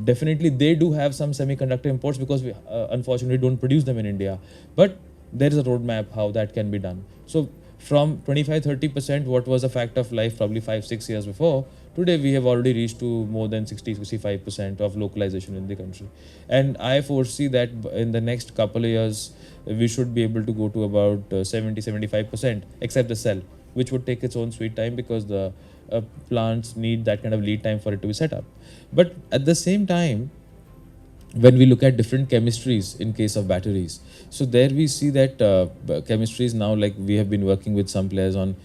definitely they do have some semiconductor imports because we unfortunately don't produce them in India. But there is a roadmap how that can be done. So from 25-30%, what was a fact of life probably 5-6 years before, today we have already reached to more than 60-65% of localization in the country. And I foresee that in the next couple of years, we should be able to go to about 70-75%, except the cell, which would take its own sweet time because the plants need that kind of lead time for it to be set up. But at the same time, when we look at different chemistries in case of batteries, so there we see that chemistries now, like we have been working with some players on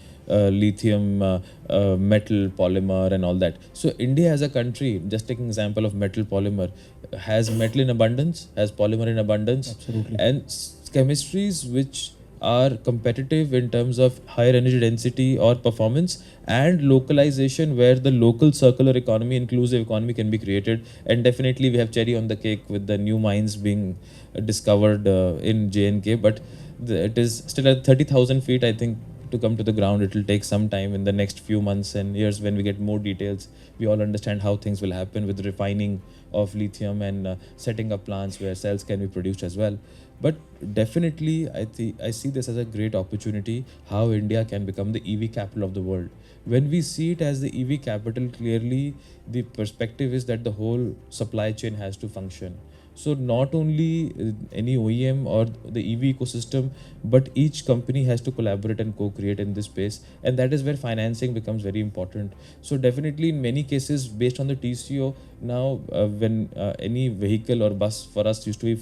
lithium, metal, polymer and all that. So India as a country, just taking example of metal polymer, has metal in abundance, has polymer in abundance. Absolutely. And chemistries which are competitive in terms of higher energy density or performance, and localization where the local circular economy, inclusive economy can be created. And definitely we have cherry on the cake with the new mines being discovered in J&K, but it is still at 30,000 feet. I think to come to the ground, it will take some time in the next few months and years. When we get more details, we all understand how things will happen with refining of lithium and setting up plants where cells can be produced as well. But definitely, I see this as a great opportunity, how India can become the EV capital of the world. When we see it as the EV capital, clearly the perspective is that the whole supply chain has to function. So not only any OEM or the EV ecosystem, but each company has to collaborate and co-create in this space. And that is where financing becomes very important. So definitely in many cases, based on the TCO, now when any vehicle or bus for us used to be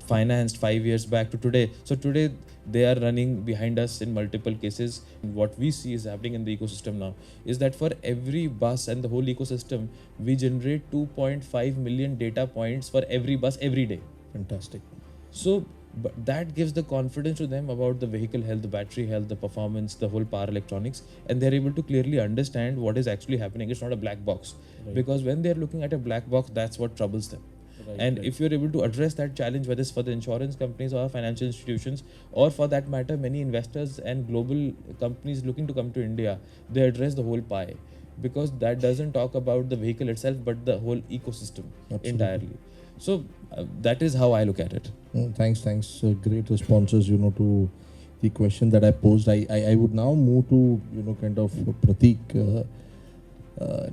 financed 5 years back to today. So today they are running behind us in multiple cases. What we see is happening in the ecosystem now is that for every bus and the whole ecosystem, we generate 2.5 million data points for every bus every day. Fantastic. So but that gives the confidence to them about the vehicle health, the battery health, the performance, the whole power electronics, and they're able to clearly understand what is actually happening. It's not a black box. Right. Because when they're looking at a black box, that's what troubles them. Right, and right. if you're able to address that challenge, whether it's for the insurance companies or financial institutions, or for that matter many investors and global companies looking to come to India, they address the whole pie, because that doesn't talk about the vehicle itself but the whole ecosystem. Absolutely. Entirely. So that is how I look at it. Thanks. Great responses, to the question that I posed. I would now move to, kind of Pratik.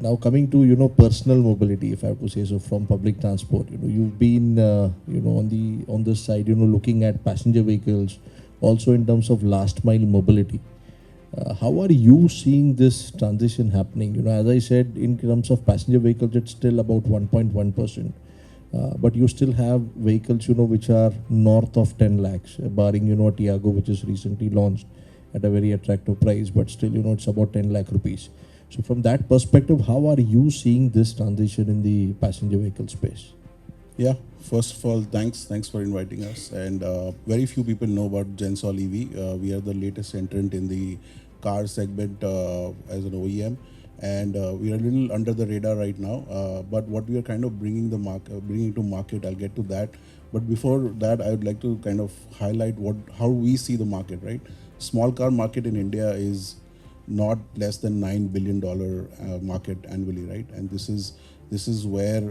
Now coming to, personal mobility, if I have to say so, from public transport, you've been, on this side, looking at passenger vehicles, also in terms of last mile mobility. How are you seeing this transition happening? As I said, in terms of passenger vehicles, it's still about 1.1%. But you still have vehicles, which are north of 10 lakhs, barring, Tiago, which is recently launched at a very attractive price, but still, it's about 10 lakh rupees. So from that perspective, how are you seeing this transition in the passenger vehicle space? Yeah, first of all, thanks for inviting us. And very few people know about Gensol EV. We are the latest entrant in the car segment as an OEM. And we are a little under the radar right now. But what we are kind of bringing to market, I'll get to that. But before that, I would like to kind of highlight how we see the market, right? Small car market in India is not less than $9 billion market annually, right? And this is where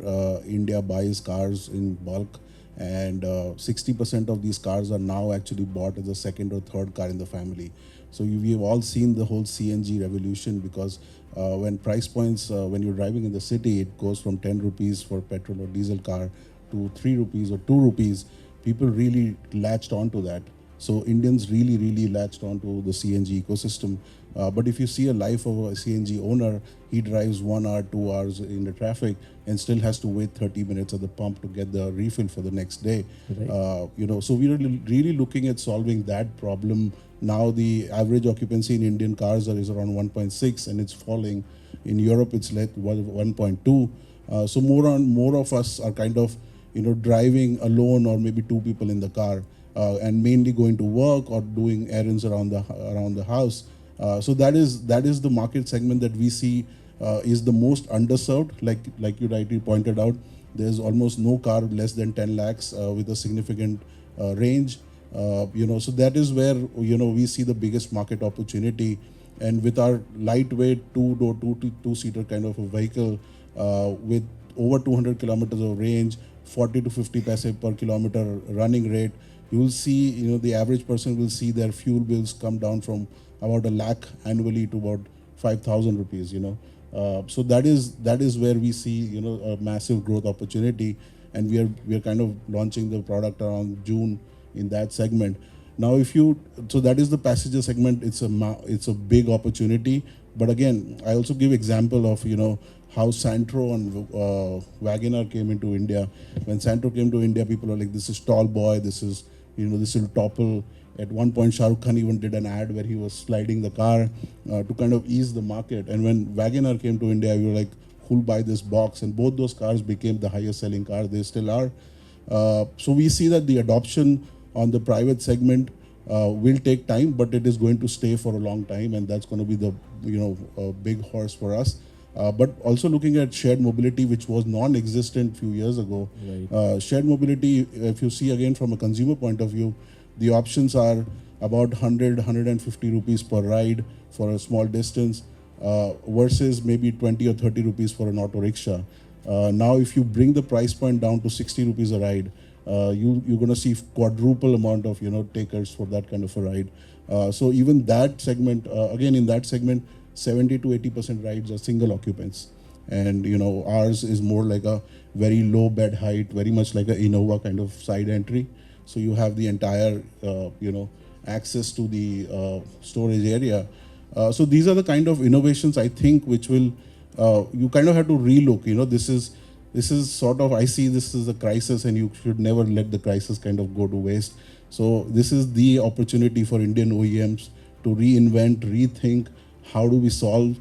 India buys cars in bulk, and 60% of these cars are now actually bought as a second or third car in the family. So we have all seen the whole CNG revolution, because when price points, when you're driving in the city, it goes from 10 rupees for petrol or diesel car to 3 rupees or 2 rupees. People really latched onto that. So Indians really latched onto the CNG ecosystem. But if you see a life of a CNG owner, he drives 1 hour, 2 hours in the traffic and still has to wait 30 minutes at the pump to get the refill for the next day. Right. So we're really looking at solving that problem. Now the average occupancy in Indian cars is around 1.6, and it's falling. In Europe, it's like 1.2. So more of us are kind of driving alone, or maybe 2 people in the car, and mainly going to work or doing errands around the house. So that is the market segment that we see is the most underserved. Like you rightly pointed out, there's almost no car less than 10 lakhs with a significant range. So that is where we see the biggest market opportunity. And with our lightweight two-seater kind of a vehicle, with over 200 kilometers of range, 40 to 50 paise per kilometer running rate. You will see, the average person will see their fuel bills come down from about 1 lakh annually to about 5,000 rupees. So that is where we see, a massive growth opportunity, and we are kind of launching the product around June in that segment. Now, so that is the passenger segment. It's a big opportunity. But again, I also give example of, how Santro and Wagoner came into India. When Santro came to India, people are like, this is tall boy, this will topple. At one point, Shah Rukh Khan even did an ad where he was sliding the car to kind of ease the market. And when Wagoner came to India, we were like, who'll buy this box? And both those cars became the highest selling car. They still are. So we see that the adoption on the private segment will take time, but it is going to stay for a long time, and that's going to be the big horse for us. But also looking at shared mobility, which was non-existent few years ago. Right. Shared mobility, if you see again from a consumer point of view, the options are about 150 rupees per ride for a small distance versus maybe 20 or 30 rupees for an auto rickshaw. Now, if you bring the price point down to 60 rupees a ride, you're going to see quadruple amount of takers for that kind of a ride. So even that segment, again in that segment, 70 to 80% rides are single occupants, and ours is more like a very low bed height, very much like a Innova kind of side entry. So you have the entire access to the storage area. So these are the kind of innovations I think which will you kind of have to relook. This is sort of, I see this as a crisis, and you should never let the crisis kind of go to waste. So this is the opportunity for Indian OEMs to reinvent, rethink, how do we solve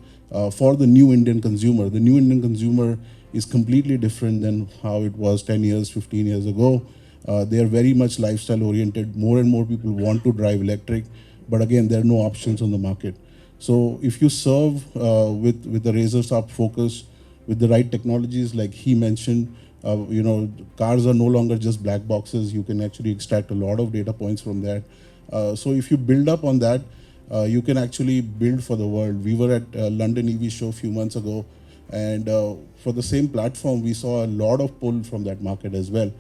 for the new Indian consumer. The new Indian consumer is completely different than how it was 10 years, 15 years ago. They are very much lifestyle oriented. More and more people want to drive electric, but again, there are no options on the market. So if you serve with the razor sharp focus, with the right technologies, like he mentioned, cars are no longer just black boxes. You can actually extract a lot of data points from that. So if you build up on that, you can actually build for the world. We were at London EV show a few months ago, and for the same platform, we saw a lot of pull from that market as well.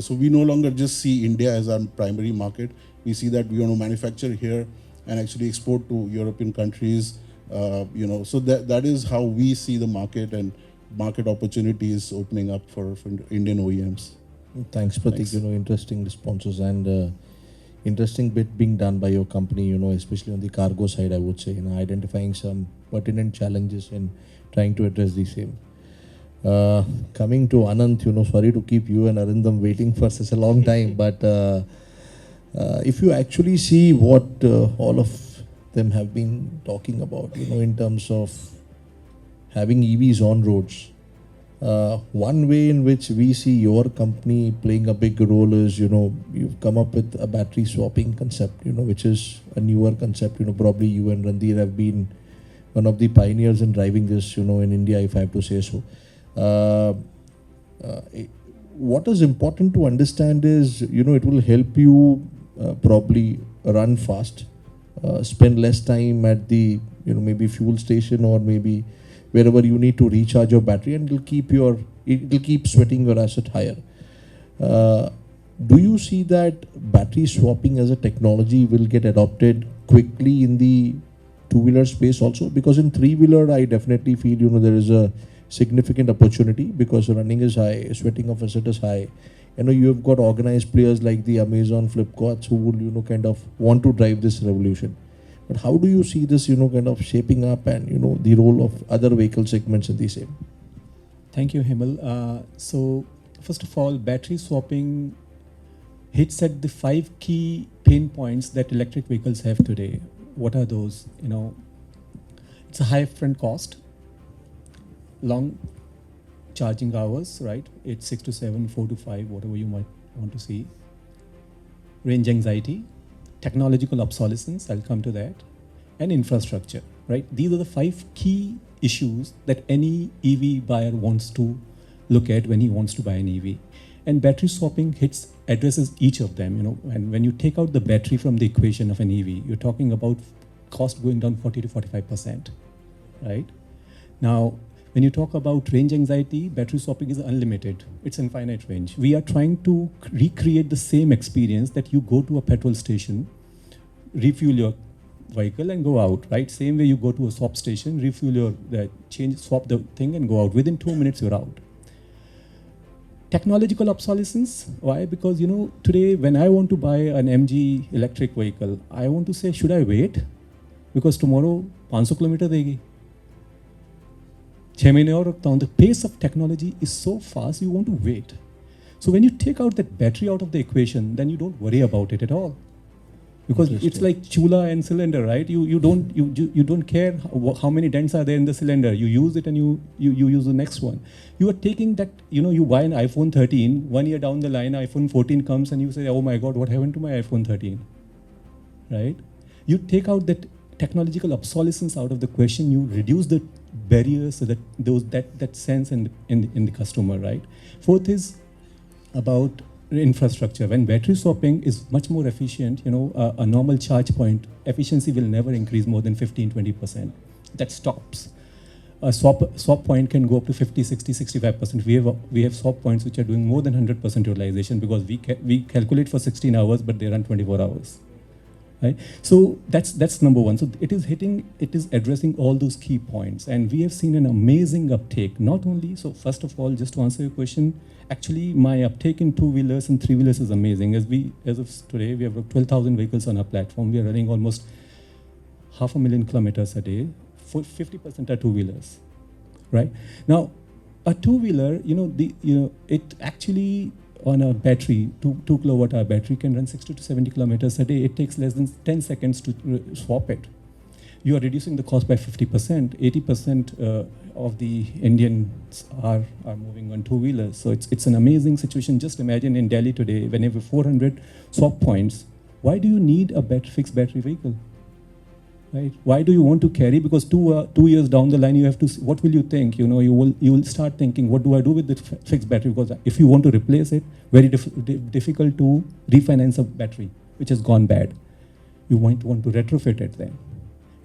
So we no longer just see India as our primary market. We see that we want to manufacture here and actually export to European countries. So that is how we see the market, and market opportunities opening up for Indian OEMs. Thanks, Pratik. Thanks. Interesting responses, and interesting bit being done by your company, especially on the cargo side, I would say, identifying some pertinent challenges and trying to address the same. Coming to Anant, sorry to keep you and Arindam waiting for such a long time, but if you actually see what all of them have been talking about, in terms of having EVs on roads, one way in which we see your company playing a big role is, you've come up with a battery swapping concept, which is a newer concept. Probably you and Randheer have been one of the pioneers in driving this, in India, if I have to say so. What is important to understand is, it will help you probably run fast, spend less time at the, maybe fuel station, or maybe wherever you need to recharge your battery, and it'll keep sweating your asset higher. Do you see that battery swapping as a technology will get adopted quickly in the two-wheeler space also? Because in three-wheeler, I definitely feel, there is a significant opportunity, because running is high, sweating of asset is high. You have got organized players like the Amazon, Flipkarts, who would, kind of want to drive this revolution. But how do you see this, kind of shaping up, and, the role of other vehicle segments in the same? Thank you, Hemal. So, first of all, battery swapping hits at the 5 key pain points that electric vehicles have today. What are those? It's a high upfront cost, long charging hours, right? It's 6 to 7, 4 to 5, whatever you might want to see. Range anxiety, technological obsolescence, I'll come to that, and infrastructure, right? These are the 5 key issues that any EV buyer wants to look at when he wants to buy an EV. And battery swapping addresses each of them, and when you take out the battery from the equation of an EV, you're talking about cost going down 40 to 45%, right? Now, When you talk about range anxiety, battery swapping is unlimited. It's infinite range. We are trying to recreate the same experience that you go to a petrol station, refuel your vehicle and go out, right? Same way you go to a swap station, refuel your, swap the thing and go out. Within 2 minutes, you're out. Technological obsolescence, why? Because, today when I want to buy an MG electric vehicle, I want to say, should I wait? Because tomorrow, 500 kilometer degi. 6 mahine aur rukta hu. The pace of technology is so fast, you want to wait. So when you take out that battery out of the equation, then you don't worry about it at all. Because it's like chula and cylinder, right? You don't care how many dents are there in the cylinder. You use it and you use the next one. You are taking that, you buy an iPhone 13, 1 year down the line, iPhone 14 comes and you say, oh my God, what happened to my iPhone 13, right? You take out that technological obsolescence out of the question, you reduce the barriers so that that sense in the customer, right? Fourth is about infrastructure. When battery swapping is much more efficient, a normal charge point efficiency will never increase more than 15-20%. That stops. A swap point can go up to 50, 60, 65%. We have swap points which are doing more than 100% utilization because we calculate for 16 hours, but they run 24 hours. Right? So that's number one. So it is addressing all those key points, and we have seen an amazing uptake. Not only so, first of all, just to answer your question, actually my uptake in 2-wheelers and 3-wheelers is amazing. As of today, we have 12,000 vehicles on our platform. We are running almost 500,000 kilometers a day. 50% are 2-wheelers, right? Now, a 2-wheeler, it actually on a battery, 2 kilowatt hour battery can run 60 to 70 kilometers a day. It takes less than 10 seconds to swap it. You are reducing the cost by 50%. 80% of the Indians are moving on 2-wheelers. So it's an amazing situation. Just imagine in Delhi today, when you have 400 swap points, why do you need a fixed battery vehicle? Right? Why do you want to carry? Because 2 years down the line, you have to. What will you think? You will start thinking, what do I do with the fixed battery? Because if you want to replace it, very difficult to refinance a battery which has gone bad. You might want to retrofit it then.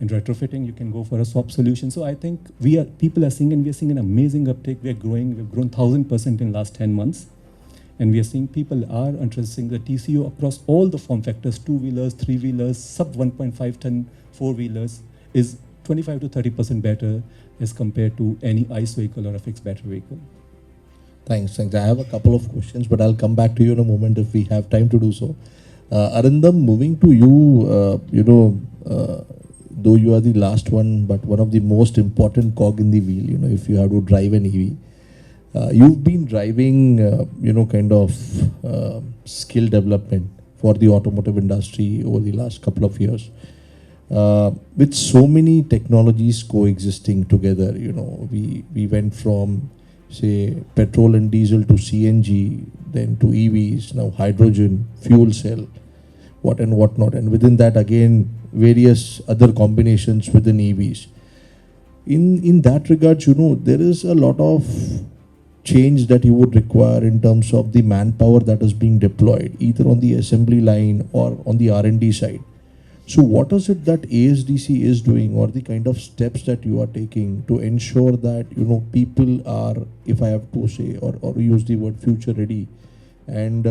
In retrofitting, you can go for a swap solution. So I think people are seeing, and we are seeing an amazing uptake. We are growing. We've grown 1,000% in the last 10 months. And we are seeing people are interested in the TCO across all the form factors, 2-wheelers, 3-wheelers, sub 1.5 ton 4-wheelers is 25 to 30% better as compared to any ICE vehicle or a fixed battery vehicle. Thanks. I have a couple of questions, but I'll come back to you in a moment if we have time to do so. Arindam, moving to you, though you are the last one, but one of the most important cog in the wheel, if you have to drive an EV. You've been driving, skill development for the automotive industry over the last couple of years. With so many technologies coexisting together, we went from, say, petrol and diesel to CNG, then to EVs, now hydrogen, fuel cell, what and what not. And within that, again, various other combinations within EVs. In that regard, there is a lot of change that you would require in terms of the manpower that is being deployed, either on the assembly line or on the R&D side. So what is it that ASDC is doing, or the kind of steps that you are taking to ensure that, people are, if I have to say, or use the word future ready, and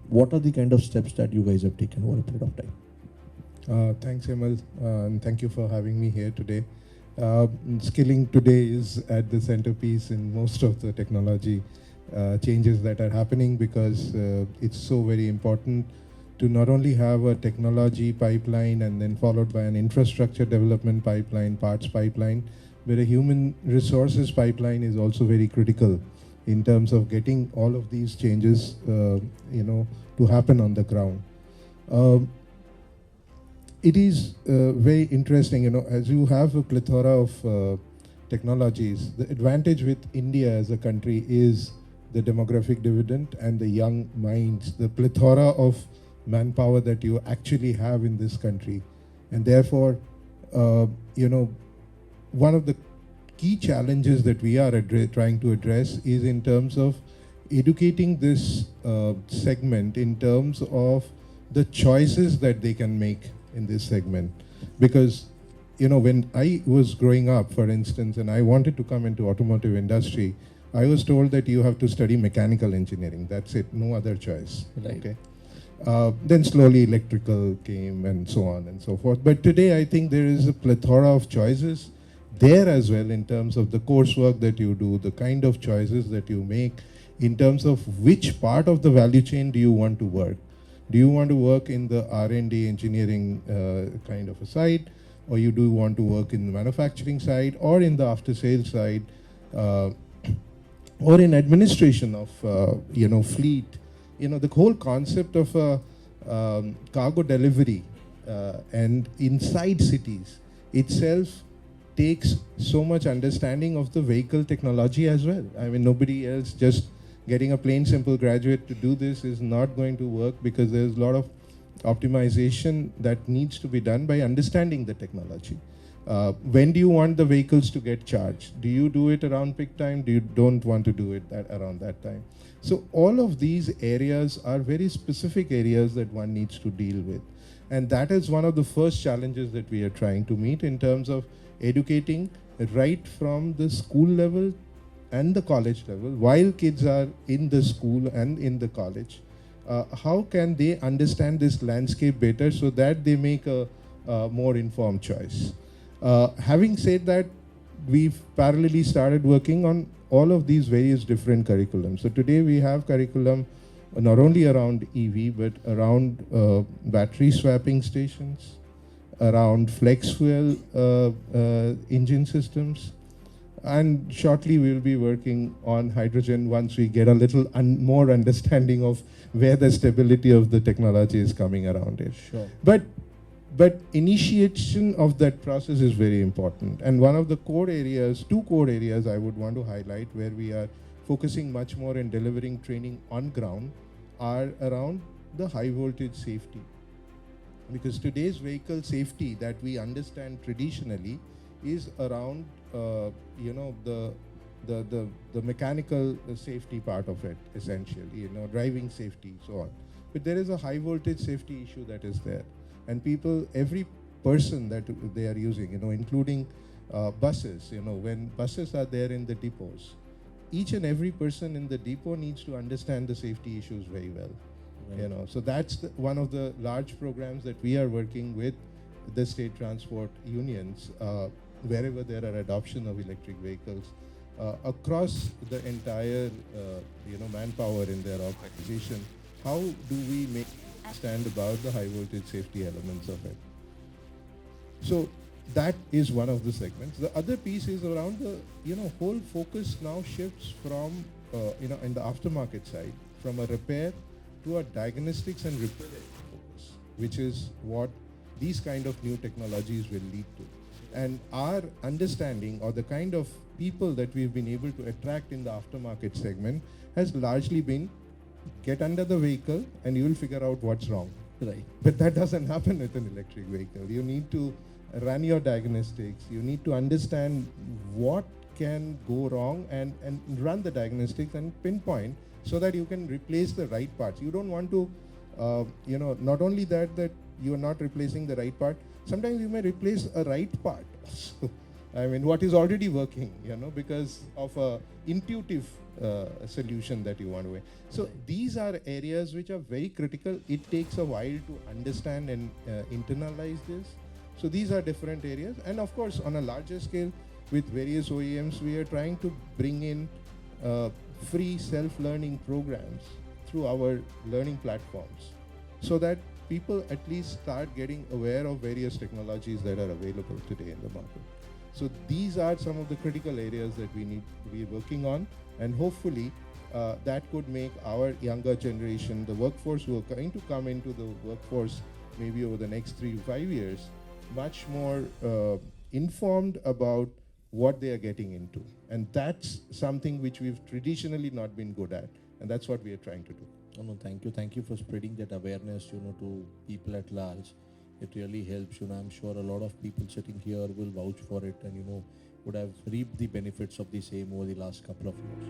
what are the kind of steps that you guys have taken over a period of time? Thanks, Hemal, and thank you for having me here today. Skilling today is at the centerpiece in most of the technology changes that are happening, because it's so very important to not only have a technology pipeline and then followed by an infrastructure development pipeline, parts pipeline, but a human resources pipeline is also very critical in terms of getting all of these changes, to happen on the ground. It is very interesting, as you have a plethora of technologies, the advantage with India as a country is the demographic dividend and the young minds, the plethora of manpower that you actually have in this country. And therefore, one of the key challenges that we are trying to address is in terms of educating this segment in terms of the choices that they can make in this segment. Because when I was growing up, for instance, and I wanted to come into automotive industry, I was told that you have to study mechanical engineering. That's it, no other choice. Right. Okay. Then slowly electrical came and so on and so forth. But today I think there is a plethora of choices there as well in terms of the coursework that you do, the kind of choices that you make, in terms of which part of the value chain do you want to work. Do you want to work in the R&D engineering kind of a side, or you do want to work in the manufacturing side, or in the after-sales side, or in administration of fleet. The whole concept of cargo delivery and inside cities itself takes so much understanding of the vehicle technology as well. I mean, nobody else just getting a plain simple graduate to do this is not going to work, because there's a lot of optimization that needs to be done by understanding the technology. When do you want the vehicles to get charged? Do you do it around peak time? Do you don't want to do it around that time? So all of these areas are very specific areas that one needs to deal with. And that is one of the first challenges that we are trying to meet in terms of educating right from the school level and the college level, while kids are in the school and in the college. How can they understand this landscape better so that they make a more informed choice? Having said that, we've parallelly started working on all of these various different curriculums. So today we have curriculum not only around EV, but around battery swapping stations, around flex fuel engine systems, and shortly we'll be working on hydrogen once we get a little more understanding of where the stability of the technology is coming around it. Sure. But initiation of that process is very important. And one of the core areas, two core areas I would want to highlight where we are focusing much more in delivering training on ground are around the high voltage safety. Because today's vehicle safety that we understand traditionally is around the mechanical safety part of it, essentially, driving safety, so on. But there is a high voltage safety issue that is there. And people, every person that they are using, including buses, when buses are there in the depots, each and every person in the depot needs to understand the safety issues very well. Right. So that's one of the large programs that we are working with the state transport unions, wherever there are adoption of electric vehicles, across the entire, manpower in their organization. How do we make stand about the high voltage safety elements of it? So that is one of the segments. The other piece is around the, whole focus now shifts from, in the aftermarket side, from a repair to a diagnostics and repair focus, which is what these kind of new technologies will lead to. And our understanding, or the kind of people that we've been able to attract in the aftermarket segment, has largely been get under the vehicle and you will figure out what's wrong. Right. But that doesn't happen with an electric vehicle. You need to run your diagnostics. You need to understand what can go wrong and run the diagnostics and pinpoint so that you can replace the right parts. You don't want to, not only that you are not replacing the right part, sometimes you may replace a right part. I mean, what is already working, because of a intuitive solution that you want to make. So these are areas which are very critical. It takes a while to understand and internalize this. So these are different areas. And of course, on a larger scale, with various OEMs, we are trying to bring in free self-learning programs through our learning platforms, so that people at least start getting aware of various technologies that are available today in the market. So these are some of the critical areas that we need to be working on, and hopefully that could make our younger generation, the workforce who are going to come into the workforce maybe over the next 3 to 5 years, much more informed about what they are getting into. And that's something which we've traditionally not been good at, and that's what we are trying to do. No, thank you. Thank you for spreading that awareness, to people at large. It really helps, I'm sure a lot of people sitting here will vouch for it and, would have reaped the benefits of the same over the last couple of years.